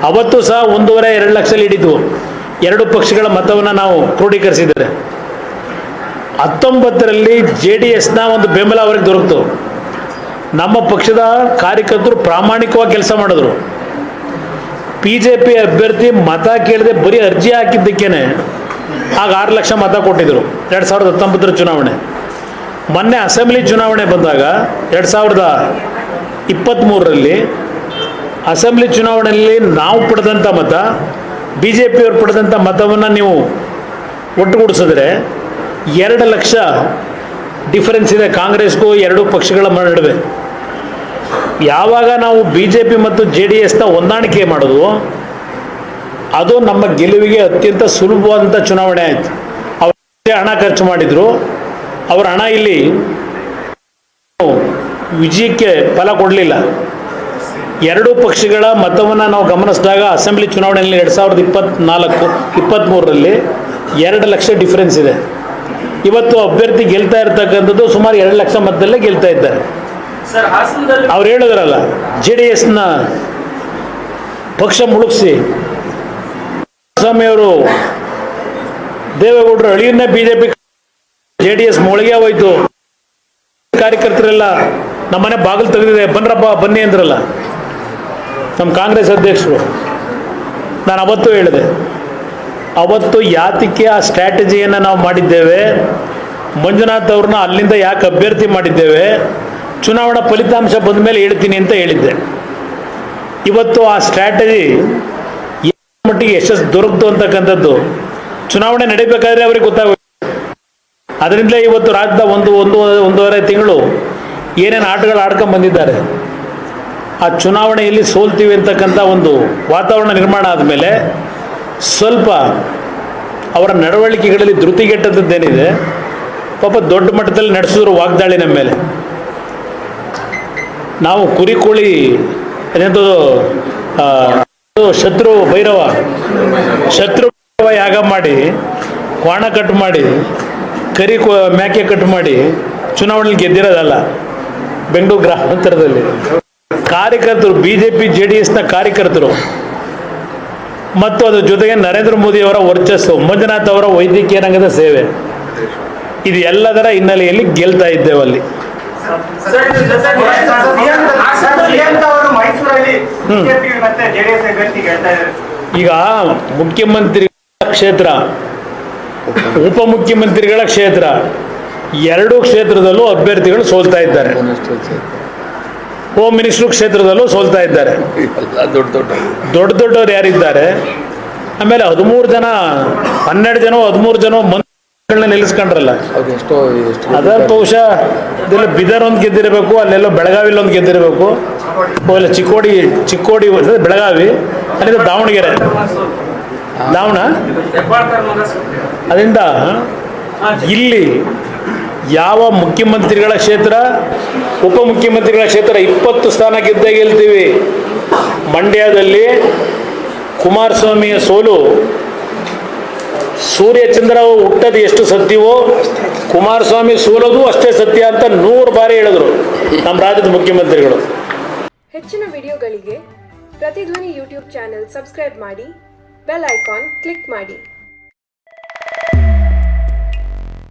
ಅವತ್ತು ಸಹ 1.5-2 ಲಕ್ಷ ಹಿಡಿದ್ವು. ಎರಡು ಪಕ್ಷಗಳ ಮತವನ್ನು ನಾವು ಕ್ರೋಢೀಕರಿಸಿದರೆ 19ರಲ್ಲಿ JDSನ ಒಂದು ಬೆಂಬಲ ಅವರಿಗೆ ದೊರಕಿತು. ನಮ್ಮ ಪಕ್ಷದ ಕಾರ್ಯಕರ್ತರು ಪ್ರಾಮಾಣಿಕವಾಗಿ ಕೆಲಸ ಮಾಡಿದ್ರು. BJP ಅಭ್ಯರ್ಥಿ ಮತ ಕೇಳದೆ ಬರೀ ಅರ್ಜಿ ಹಾಕಿದ್ದಕ್ಕೇನೆ ಆಗ 6 ಲಕ್ಷ ಮತ ಕೊಟ್ಟಿದ್ರು 2019ರ ಚುನಾವಣೆ. ಮೊನ್ನೆ ಅಸೆಂಬ್ಲಿ ಚುನಾವಣೆ ಬಂದಾಗ 2023ರಲ್ಲಿ ಅಸೆಂಬ್ಲಿ ಚುನಾವಣೆಯಲ್ಲಿ ನಾವು ಪಡೆದಂಥ ಮತ BJP ಅವರು ಪಡೆದಂಥ ಮತವನ್ನು ನೀವು ಒಟ್ಟುಗೂಡಿಸಿದ್ರೆ 2 ಲಕ್ಷ ಡಿಫರೆನ್ಸ್ ಇದೆ ಕಾಂಗ್ರೆಸ್ಗೂ ಎರಡೂ ಪಕ್ಷಗಳ ನಡುವೆ. ಯಾವಾಗ ನಾವು BJP ಮತ್ತು JDSನ ಹೊಂದಾಣಿಕೆ ಮಾಡೋದು ಅದು ನಮ್ಮ ಗೆಲುವಿಗೆ ಅತ್ಯಂತ ಸುಲಭವಾದಂಥ ಚುನಾವಣೆ ಆಯಿತು. ಅವರು ಹಣ ಖರ್ಚು ಮಾಡಿದರು, ಅವರ ಹಣ ಇಲ್ಲಿ ವಿಜಯಕ್ಕೆ ಫಲ ಕೊಡಲಿಲ್ಲ. ಎರಡೂ ಪಕ್ಷಗಳ ಮತವನ್ನು ನಾವು ಗಮನಿಸಿದಾಗ ಅಸೆಂಬ್ಲಿ ಚುನಾವಣೆಯಲ್ಲಿ 2024-23ರಲ್ಲಿ 2 ಲಕ್ಷ ಡಿಫರೆನ್ಸ್ ಇದೆ. ಇವತ್ತು ಅಭ್ಯರ್ಥಿ ಗೆಲ್ತಾ ಇರ್ತಕ್ಕಂಥದ್ದು ಸುಮಾರು 2 ಲಕ್ಷ ಮತದಲ್ಲೇ ಗೆಲ್ತಾ ಇದ್ದಾರೆ. ಅವ್ರು ಹೇಳಿದ್ರಲ್ಲ JDSನ ಪಕ್ಷ ಮುಳುಗಿಸಿ ಸ್ವಾಮಿಯವರು ದೇವೇಗೌಡರು ಅಳಿಯನ್ನೇ BJP JDS ಮೊಳಗೆ ಹೋಯ್ತು, ಕಾರ್ಯಕರ್ತರೆಲ್ಲ ನಮ್ಮನೆ ಬಾಗಿಲು ತೆಗೆದಿದೆ ಬನ್ರಪ್ಪ ಬನ್ನಿ ಅಂದ್ರಲ್ಲ ನಮ್ಮ ಕಾಂಗ್ರೆಸ್ ಅಧ್ಯಕ್ಷರು. ನಾನು ಅವತ್ತು ಹೇಳಿದೆ, ಅವತ್ತು ಯಾತಕ್ಕೆ ಆ ಸ್ಟ್ರಾಟಜಿಯನ್ನು ನಾವು ಮಾಡಿದ್ದೇವೆ, ಮಂಜುನಾಥ್ ಅವ್ರನ್ನ ಅಲ್ಲಿಂದ ಯಾಕೆ ಅಭ್ಯರ್ಥಿ ಮಾಡಿದ್ದೇವೆ, ಚುನಾವಣಾ ಫಲಿತಾಂಶ ಬಂದ ಮೇಲೆ ಹೇಳ್ತೀನಿ ಅಂತ ಹೇಳಿದ್ದೆ. ಇವತ್ತು ಆ ಸ್ಟ್ರಾಟಜಿ ಮಟ್ಟಿಗೆ ಯಶಸ್ಸು ದೊರಕತು ಅಂತಕ್ಕಂಥದ್ದು ಚುನಾವಣೆ ನಡೀಬೇಕಾದ್ರೆ ಅವ್ರಿಗೆ ಗೊತ್ತಾಗುತ್ತೆ. ಅದರಿಂದಲೇ ಇವತ್ತು ರಾಜ್ಯದ ಒಂದೂವರೆ ತಿಂಗಳು ಏನೇನು ಆಟಗಳು ಆಡ್ಕೊಂಡು ಬಂದಿದ್ದಾರೆ. ಆ ಚುನಾವಣೆಯಲ್ಲಿ ಸೋಲ್ತೀವಿ ಅಂತಕ್ಕಂಥ ಒಂದು ವಾತಾವರಣ ನಿರ್ಮಾಣ ಆದಮೇಲೆ ಸ್ವಲ್ಪ ಅವರ ನಡವಳಿಕೆಗಳಲ್ಲಿ ಧೃತಿಗೆಟ್ಟದ್ದೇನಿದೆ, ಪಾಪ ದೊಡ್ಡ ಮಟ್ಟದಲ್ಲಿ ನಡೆಸಿದ್ರು ವಾಗ್ದಾಳಿ ನಮ್ಮ ಮೇಲೆ. ನಾವು ಕುರಿ ಕೋಳಿ ಅದೇಂಥದ್ದು ಶತ್ರು ಭೈರವ ಯಾಗ ಮಾಡಿ ಕ್ವಾಣ ಕಟ್ ಮಾಡಿ ಕರಿ ಮೇಕೆ ಕಟ್ ಮಾಡಿ ಚುನಾವಣೆಯಲ್ಲಿ ಗೆದ್ದಿರೋದಲ್ಲ. ಬೆಂಗಳೂರು ಗ್ರಾಮಾಂತರದಲ್ಲಿ ಕಾರ್ಯಕರ್ತರು BJP JDSನ ಕಾರ್ಯಕರ್ತರು ಮತ್ತು ಅದರ ಜೊತೆಗೆ ನರೇಂದ್ರ ಮೋದಿ ಅವರ ವರ್ಚಸ್ಸು, ಮಂಜುನಾಥ್ ಅವರ ವೈದ್ಯಕೀಯ ರಂಗದ ಸೇವೆ, ಇದು ಎಲ್ಲದರ ಹಿನ್ನೆಲೆಯಲ್ಲಿ ಗೆಲ್ತಾ ಇದ್ದೇವಲ್ಲಿ. ಈಗ ಮುಖ್ಯಮಂತ್ರಿಗಳ ಕ್ಷೇತ್ರ, ಉಪಮುಖ್ಯಮಂತ್ರಿಗಳ ಕ್ಷೇತ್ರ, ಎರಡೂ ಕ್ಷೇತ್ರದಲ್ಲೂ ಅಭ್ಯರ್ಥಿಗಳು ಸೋಲ್ತಾ ಇದ್ದಾರೆ. ಹೋಮ್ ಮಿನಿಸ್ಟ್ರು ಕ್ಷೇತ್ರದಲ್ಲೂ ಸೋಲ್ತಾ ಇದ್ದಾರೆ. ದೊಡ್ಡವ್ರು ಯಾರಿದ್ದಾರೆ, ಆಮೇಲೆ 12 ಜನ 13 ನಿಲ್ಲಿಸ್ಕೊಂಡ್ರಲ್ಲ, ಅದರ ಬಹುಶಃ ಇದೆಲ್ಲ ಬಿದರ್ ಒಂದು ಗೆದ್ದಿರಬೇಕು, ಅಲ್ಲೆಲ್ಲೋ ಬೆಳಗಾವಿಲಿ ಒಂದು ಗೆದ್ದಿರಬೇಕು, ಇಲ್ಲ ಚಿಕ್ಕೋಡಿ ಬೆಳಗಾವಿ, ಅಲ್ಲಿಂದ ದಾವಣಗೆರೆ ಅದರಿಂದ ಇಲ್ಲಿ ಯಾವ ಮುಖ್ಯಮಂತ್ರಿಗಳ ಕ್ಷೇತ್ರ ಉಪಮುಖ್ಯಮಂತ್ರಿಗಳ ಕ್ಷೇತ್ರ 20 ಸ್ಥಾನ ಗೆಲ್ತೀವಿ. ಮಂಡ್ಯದಲ್ಲಿ ಕುಮಾರಸ್ವಾಮಿಯ ಸೋಲು ಸೂರ್ಯಚಂದ್ರ ಹುಟ್ಟದು ಎಷ್ಟು ಸತ್ಯವೋ ಕುಮಾರಸ್ವಾಮಿ ಸೋಲೋದು ಅಷ್ಟೇ ಸತ್ಯ ಅಂತ 100 ಬಾರಿ ಹೇಳಿದ್ರು ನಮ್ಮ ರಾಜ್ಯದ ಮುಖ್ಯಮಂತ್ರಿಗಳು. ಹೆಚ್ಚಿನ ವಿಡಿಯೋಗಳಿಗೆ ಪ್ರತಿಧ್ವನಿ ಯೂಟ್ಯೂಬ್ ಚಾನೆಲ್ ಸಬ್ಸ್ಕ್ರೈಬ್ ಮಾಡಿ, ಬೆಲ್ ಐಕಾನ್ ಕ್ಲಿಕ್ ಮಾಡಿ.